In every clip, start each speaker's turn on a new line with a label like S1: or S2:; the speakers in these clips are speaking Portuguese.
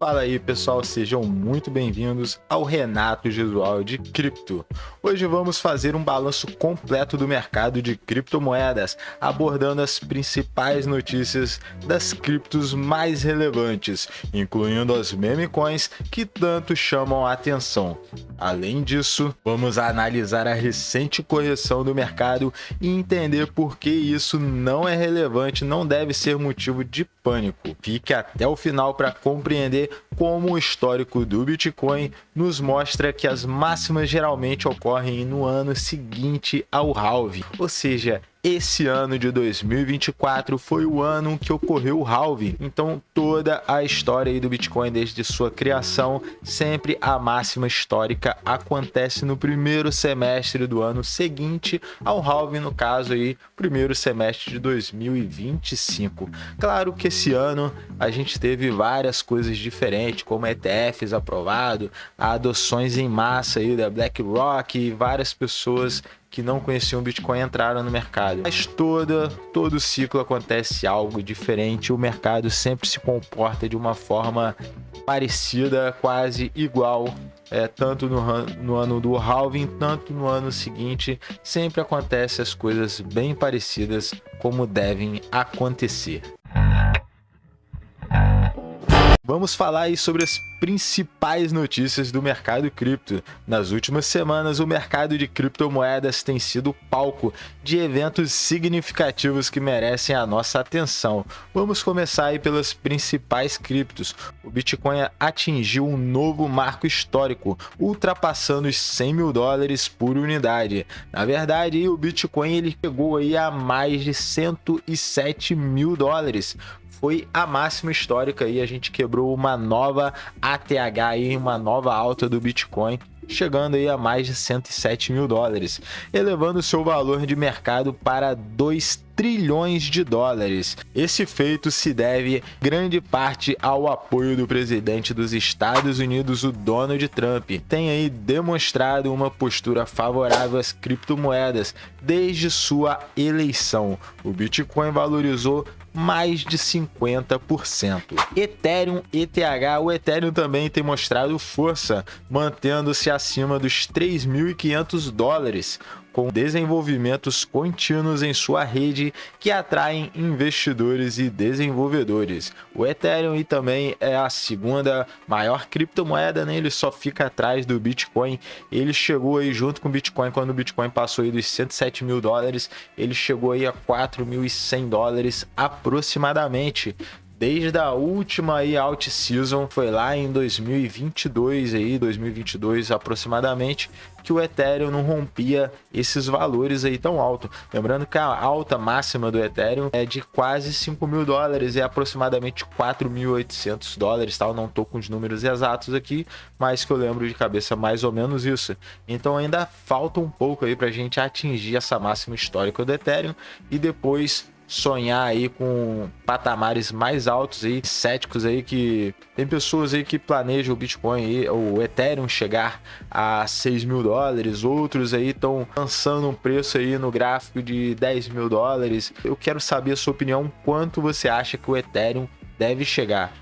S1: Fala aí pessoal, sejam muito bem-vindos ao Renato Gesual de Cripto. Hoje vamos fazer um balanço completo do mercado de criptomoedas, abordando as principais notícias das criptos mais relevantes, incluindo as meme coins que tanto chamam a atenção. Além disso, vamos analisar a recente correção do mercado e entender por que isso não é relevante, não deve ser motivo de pânico. Fique até o final para compreender como o histórico do Bitcoin nos mostra que as máximas geralmente ocorrem no ano seguinte ao halving, ou seja, esse ano de 2024 foi o ano que ocorreu o halving. Então toda a história aí do Bitcoin desde sua criação, sempre a máxima histórica acontece no primeiro semestre do ano seguinte ao halving, no caso aí, primeiro semestre de 2025. Claro que esse ano a gente teve várias coisas diferentes, como ETFs aprovado, adoções em massa aí da BlackRock e várias pessoas que não conheciam o Bitcoin entraram no mercado. Mas todo ciclo acontece algo diferente, o mercado sempre se comporta de uma forma parecida, quase igual, tanto no ano do halving, tanto no ano seguinte, sempre acontece as coisas bem parecidas como devem acontecer. Vamos falar aí sobre as principais notícias do mercado cripto. Nas últimas semanas, o mercado de criptomoedas tem sido palco de eventos significativos que merecem a nossa atenção. Vamos começar aí pelas principais criptos. O Bitcoin atingiu um novo marco histórico, ultrapassando os 100 mil dólares por unidade. Na verdade, o Bitcoin ele chegou aí a mais de 107 mil dólares. Foi a máxima histórica e a gente quebrou uma nova ATH aí, uma nova alta do Bitcoin, chegando aí a mais de 107 mil dólares, elevando seu valor de mercado para 2 trilhões de dólares. Esse feito se deve grande parte ao apoio do presidente dos Estados Unidos, o Donald Trump. Tem aí demonstrado uma postura favorável às criptomoedas desde sua eleição. O Bitcoin valorizou mais de 50%. Ethereum, ETH, o Ethereum também tem mostrado força, mantendo-se acima dos 3.500 dólares, com desenvolvimentos contínuos em sua rede que atraem investidores e desenvolvedores. O Ethereum também é a segunda maior criptomoeda, né? Ele só fica atrás do Bitcoin. Ele chegou aí junto com o Bitcoin, quando o Bitcoin passou aí dos 107 mil dólares, ele chegou aí a 4.100 dólares aproximadamente. Desde a última aí alt season, foi lá em 2022 aproximadamente, que o Ethereum não rompia esses valores aí tão alto. Lembrando que a alta máxima do Ethereum é de quase 5 mil dólares, é aproximadamente 4.800 dólares, tá? Eu não tô com os números exatos aqui, mas que eu lembro de cabeça mais ou menos isso. Então ainda falta um pouco aí pra gente atingir essa máxima histórica do Ethereum e depois sonhar aí com patamares mais altos aí, céticos aí, que tem pessoas aí que planejam o Bitcoin aí, o Ethereum chegar a 6 mil dólares, outros aí estão lançando um preço aí no gráfico de 10 mil dólares. Eu quero saber a sua opinião, quanto você acha que o Ethereum deve chegar?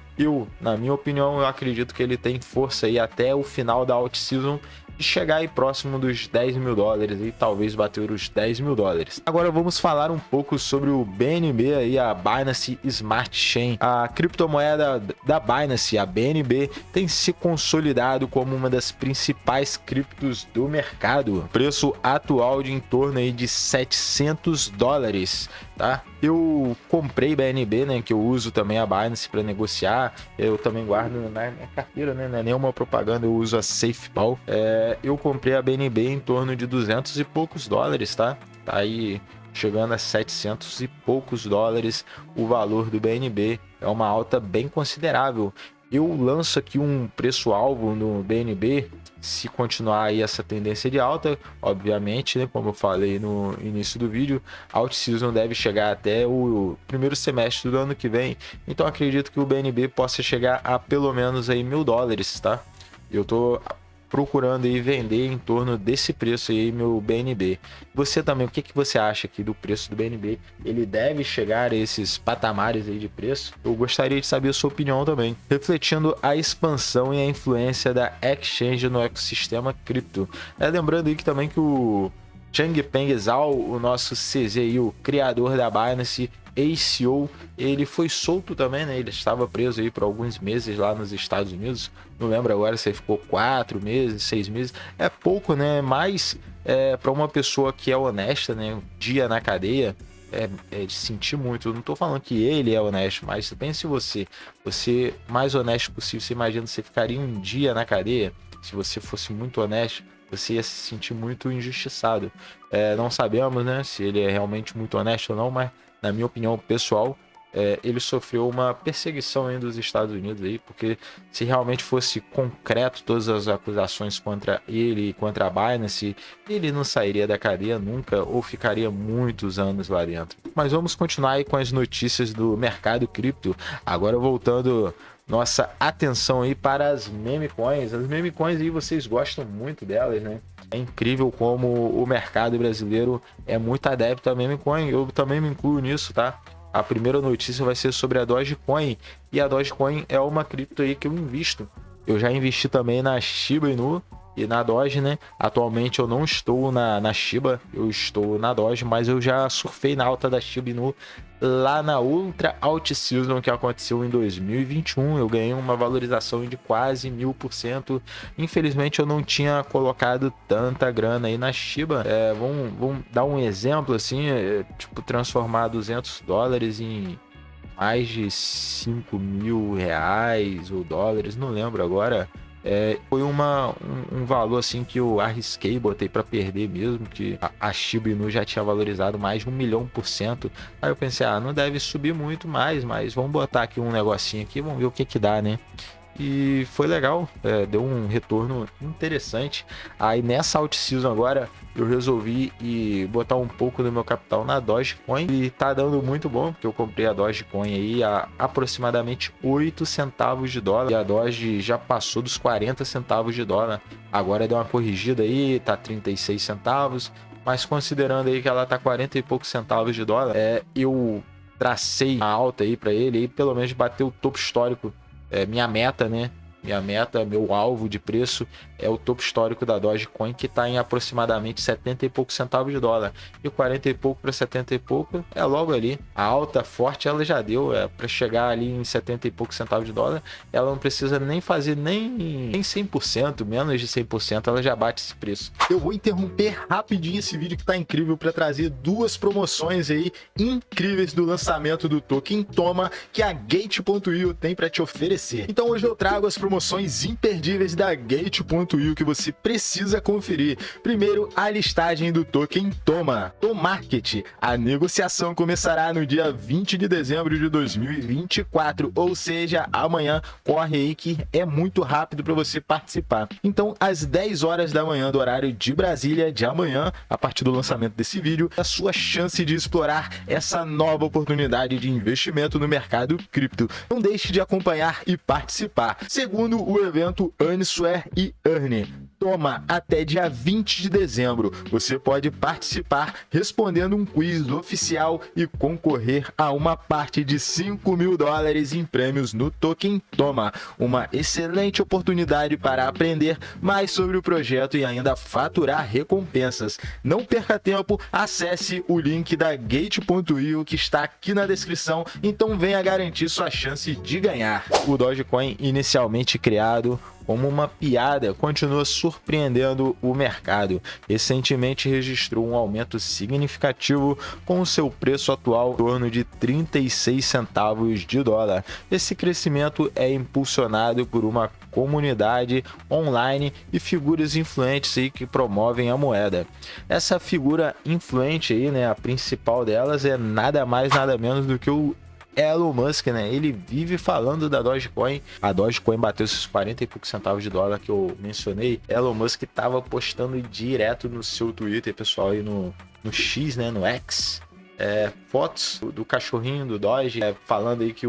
S1: Na minha opinião, eu acredito que ele tem força aí até o final da alt season de chegar aí próximo dos 10 mil dólares e talvez bater os 10 mil dólares. Agora vamos falar um pouco sobre o BNB aí, a Binance Smart Chain. A criptomoeda da Binance, a BNB, tem se consolidado como uma das principais criptos do mercado. Preço atual de em torno aí de 700 dólares, tá? Eu comprei BNB, né, que eu uso também a Binance para negociar. Eu também guardo na minha carteira, né, não é nenhuma propaganda, eu uso a SafePal. Eu comprei a BNB em torno de 200 e poucos dólares, tá? Tá aí chegando a 700 e poucos dólares o valor do BNB. É uma alta bem considerável. Eu lanço aqui um preço-alvo no BNB, se continuar aí essa tendência de alta, obviamente, né, como eu falei no início do vídeo, a alt season deve chegar até o primeiro semestre do ano que vem, então acredito que o BNB possa chegar a pelo menos aí 1.000 dólares, tá? Eu tô procurando aí vender em torno desse preço aí meu BNB. Você também, o que você acha aqui do preço do BNB? Ele deve chegar a esses patamares aí de preço? Eu gostaria de saber a sua opinião também. Refletindo a expansão e a influência da exchange no ecossistema cripto. Lembrando aí que também que o Changpeng Zhao, o nosso CZ aí, o criador da Binance, ex-CEO, ele foi solto também, né? Ele estava preso aí por alguns meses lá nos Estados Unidos. Não lembro agora se ele ficou 4 meses, 6 meses. É pouco, né? Mas para uma pessoa que é honesta, né? Um dia na cadeia é de sentir muito. Eu não tô falando que ele é honesto, mas pense você mais honesto possível. Você imagina, você ficaria um dia na cadeia? Se você fosse muito honesto, você ia se sentir muito injustiçado. Não sabemos, né, se ele é realmente muito honesto ou não, mas na minha opinião pessoal, ele sofreu uma perseguição aí dos Estados Unidos aí, porque se realmente fosse concreto todas as acusações contra ele e contra a Binance, ele não sairia da cadeia nunca ou ficaria muitos anos lá dentro. Mas vamos continuar aí com as notícias do mercado cripto. Agora voltando nossa atenção aí para as meme coins. As meme coins aí, vocês gostam muito delas, né? É incrível como o mercado brasileiro é muito adepto a meme coin. Eu também me incluo nisso, tá? A primeira notícia vai ser sobre a Dogecoin. E a Dogecoin é uma cripto aí que eu invisto. Eu já investi também na Shiba Inu e na Doge, né? Atualmente eu não estou na Shiba, eu estou na Doge, mas eu já surfei na alta da Shiba Inu lá na Ultra Alt Season que aconteceu em 2021. Eu ganhei uma valorização de quase 1000%. Infelizmente eu não tinha colocado tanta grana aí na Shiba. Vamos dar um exemplo assim, tipo transformar $200 em mais de 5 mil reais ou dólares, não lembro agora. Foi um valor assim que eu arrisquei, botei para perder mesmo, que a Shiba Inu já tinha valorizado mais de 1.000.000%. Aí eu pensei, não deve subir muito mais, mas vamos botar aqui um negocinho aqui, vamos ver o que que dá, né? E foi legal, deu um retorno interessante. Aí nessa alt season agora eu resolvi botar um pouco do meu capital na Dogecoin e tá dando muito bom, porque eu comprei a Dogecoin aí a aproximadamente 8 centavos de dólar e a Doge já passou dos 40 centavos de dólar. Agora deu uma corrigida aí, tá 36 centavos, mas considerando aí que ela tá 40 e poucos centavos de dólar, eu tracei uma alta aí para ele e pelo menos bateu o topo histórico. Minha meta, né? Meu alvo de preço é o topo histórico da Dogecoin, que está em aproximadamente 70 e poucos centavos de dólar. E 40 e pouco para 70 e pouco é logo ali. A alta forte ela já deu, para chegar ali em 70 e poucos centavos de dólar, ela não precisa nem fazer nem 100%, menos de 100%, ela já bate esse preço. Eu vou interromper rapidinho esse vídeo que está incrível para trazer duas promoções aí incríveis do lançamento do token Toma, que a Gate.io tem para te oferecer. Então hoje eu trago as promoções imperdíveis da Gate.io que você precisa conferir. Primeiro, a listagem do token Toma, Tomarket. A negociação começará no dia 20 de dezembro de 2024, ou seja, amanhã. Corre aí que é muito rápido para você participar. Então, às 10 horas da manhã do horário de Brasília de amanhã, a partir do lançamento desse vídeo, a sua chance de explorar essa nova oportunidade de investimento no mercado cripto. Não deixe de acompanhar e participar. Segundo, o evento Answer e Earn. Toma, até dia 20 de dezembro. Você pode participar respondendo um quiz oficial e concorrer a uma parte de $5.000 em prêmios no token Toma. Uma excelente oportunidade para aprender mais sobre o projeto e ainda faturar recompensas. Não perca tempo, acesse o link da Gate.io que está aqui na descrição, então venha garantir sua chance de ganhar. O Dogecoin, inicialmente criado como uma piada, continua surpreendendo o mercado. Recentemente registrou um aumento significativo com o seu preço atual em torno de 36 centavos de dólar. Esse crescimento é impulsionado por uma comunidade online e figuras influentes aí que promovem a moeda. Essa figura influente aí, né, a principal delas é nada mais nada menos do que o Elon Musk, né? Ele vive falando da Dogecoin. A Dogecoin bateu esses 40 e poucos centavos de dólar que eu mencionei. Elon Musk tava postando direto no seu Twitter, pessoal, aí no X, né? No X. fotos do cachorrinho do Doge, falando aí que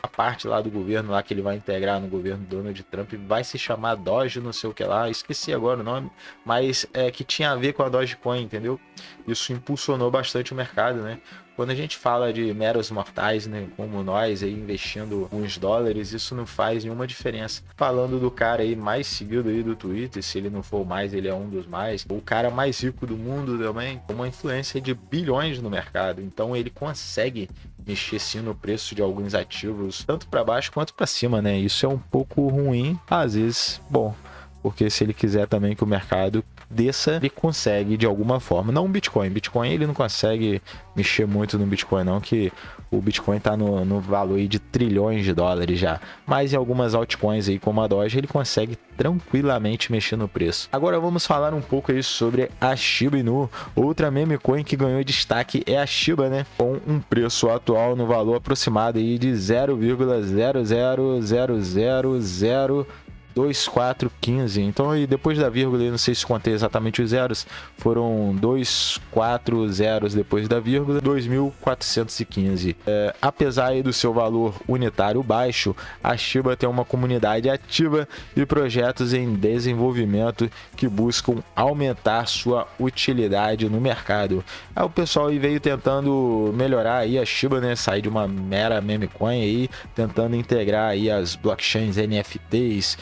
S1: a parte lá do governo lá que ele vai integrar no governo Donald Trump vai se chamar Doge, não sei o que lá, esqueci agora o nome, mas que tinha a ver com a Dogecoin, entendeu? Isso impulsionou bastante o mercado, né? Quando a gente fala de meros mortais, né, como nós aí investindo uns dólares, isso não faz nenhuma diferença. Falando do cara aí mais seguido aí do Twitter, se ele não for o mais, ele é um dos mais. O cara mais rico do mundo também, com uma influência de bilhões no mercado. Então ele consegue mexer sim no preço de alguns ativos, tanto para baixo quanto para cima, né? Isso é um pouco ruim, às vezes, bom, porque se ele quiser também que o mercado desça, ele consegue de alguma forma. Não o Bitcoin. Bitcoin ele não consegue mexer muito no Bitcoin, não, que o Bitcoin tá no valor aí de trilhões de dólares já. Mas em algumas altcoins aí, como a Doge, ele consegue tranquilamente mexer no preço. Agora vamos falar um pouco aí sobre a Shiba Inu. Outra meme coin que ganhou destaque é a Shiba, né? Com um preço atual no valor aproximado aí de 0,0002415. Então aí depois da vírgula, eu não sei se contei exatamente os zeros, foram 24 zeros depois da vírgula, 2.415. Apesar aí do seu valor unitário baixo, a Shiba tem uma comunidade ativa e projetos em desenvolvimento que buscam aumentar sua utilidade no mercado. Aí o pessoal aí veio tentando melhorar aí a Shiba, né, sair de uma mera meme coin aí, tentando integrar aí as blockchains NFTs,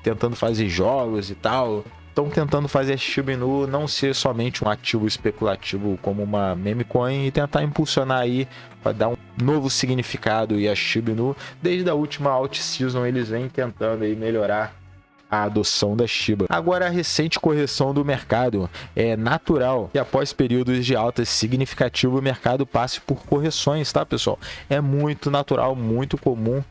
S1: tentando fazer jogos e tal. Estão tentando fazer a Shiba Inu não ser somente um ativo especulativo como uma meme coin e tentar impulsionar aí para dar um novo significado e a Shiba Inu. Desde a última alt season eles vêm tentando aí melhorar a adoção da Shiba. Agora, a recente correção do mercado é natural que após períodos de alta significativa o mercado passe por correções, tá, pessoal? É muito natural, muito comum.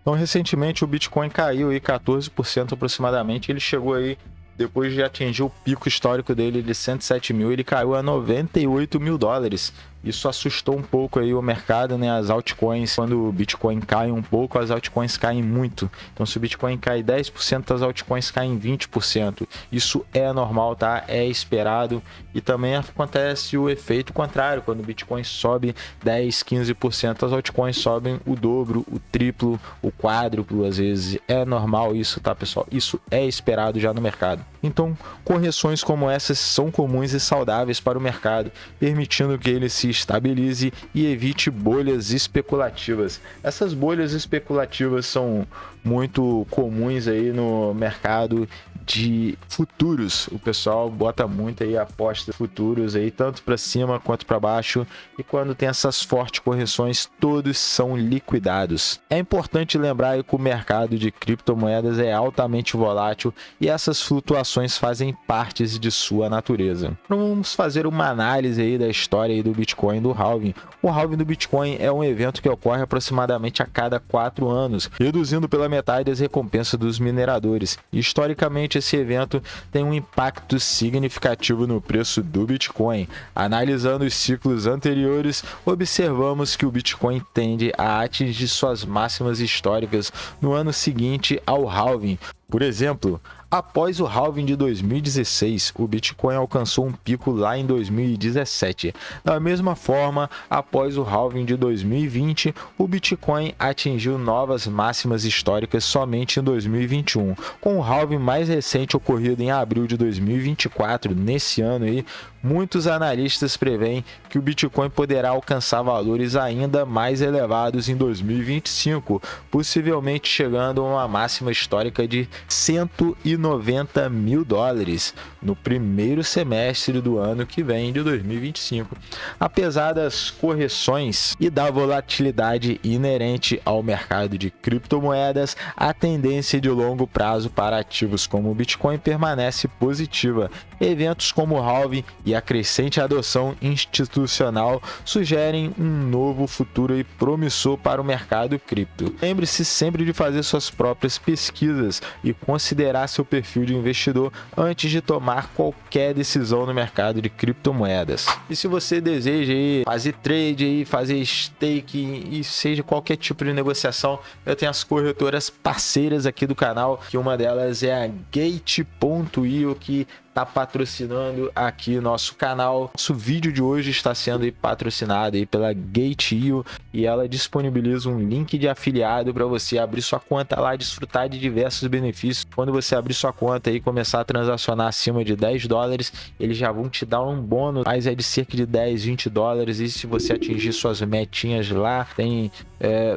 S1: Então, recentemente o Bitcoin caiu aí 14% aproximadamente, ele chegou aí, depois de atingir o pico histórico dele de 107 mil, ele caiu a 98 mil dólares. Isso assustou um pouco aí o mercado, né? As altcoins, quando o Bitcoin cai um pouco, as altcoins caem muito. Então, se o Bitcoin cai 10%, as altcoins caem 20%. Isso é normal, tá? É esperado. E também acontece o efeito contrário. Quando o Bitcoin sobe 10, 15%, as altcoins sobem o dobro, o triplo, o quádruplo, às vezes. É normal isso, tá, pessoal? Isso é esperado já no mercado. Então, correções como essas são comuns e saudáveis para o mercado, permitindo que ele se estabilize e evite bolhas especulativas. Essas bolhas especulativas são muito comuns aí no mercado de futuros. O pessoal bota muito aí aposta futuros aí, tanto para cima quanto para baixo, e quando tem essas fortes correções, todos são liquidados. É importante lembrar aí que o mercado de criptomoedas é altamente volátil e essas flutuações fazem parte de sua natureza. Então, vamos fazer uma análise aí da história aí do Bitcoin, do halving. O halving do Bitcoin é um evento que ocorre aproximadamente a cada 4 anos, reduzindo pela metade as recompensas dos mineradores. Historicamente, esse evento tem um impacto significativo no preço do Bitcoin. Analisando os ciclos anteriores, observamos que o Bitcoin tende a atingir suas máximas históricas no ano seguinte ao halving. Por exemplo, após o halving de 2016, o Bitcoin alcançou um pico lá em 2017. Da mesma forma, após o halving de 2020, o Bitcoin atingiu novas máximas históricas somente em 2021. Com o halving mais recente ocorrido em abril de 2024, nesse ano aí, muitos analistas preveem que o Bitcoin poderá alcançar valores ainda mais elevados em 2025, possivelmente chegando a uma máxima histórica de 190 mil dólares no primeiro semestre do ano que vem, de 2025. Apesar das correções e da volatilidade inerente ao mercado de criptomoedas, a tendência de longo prazo para ativos como o Bitcoin permanece positiva. Eventos como o halving e a crescente adoção institucional sugerem um novo futuro e promissor para o mercado cripto. Lembre-se sempre de fazer suas próprias pesquisas e considerar seu perfil de investidor antes de tomar qualquer decisão no mercado de criptomoedas. E se você deseja aí fazer trade, aí, fazer stake e seja qualquer tipo de negociação, eu tenho as corretoras parceiras aqui do canal, que uma delas é a Gate.io, que tá patrocinando aqui nosso canal. Nosso vídeo de hoje está sendo patrocinado aí pela Gate.io e ela disponibiliza um link de afiliado para você abrir sua conta lá e desfrutar de diversos benefícios. Quando você abrir sua conta e começar a transacionar acima de 10 dólares, eles já vão te dar um bônus, mas é de cerca de 10, 20 dólares. E se você atingir suas metinhas lá, tem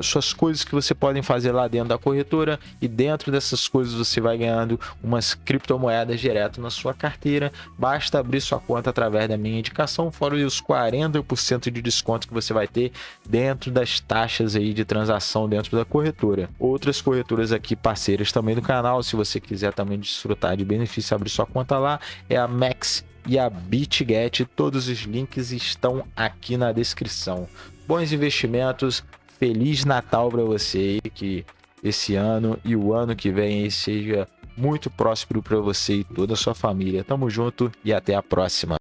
S1: suas coisas que você pode fazer lá dentro da corretora, e dentro dessas coisas você vai ganhando umas criptomoedas direto na sua carteira. Basta abrir sua conta através da minha indicação, fora os 40% de desconto que você vai ter dentro das taxas aí de transação dentro da corretora. Outras corretoras aqui parceiras também do canal, se você quiser também desfrutar de benefício, abrir sua conta lá, é a Max e a BitGet. Todos os links estão aqui na descrição. Bons investimentos, Feliz Natal para você, que esse ano e o ano que vem seja muito próspero para você e toda a sua família. Tamo junto e até a próxima.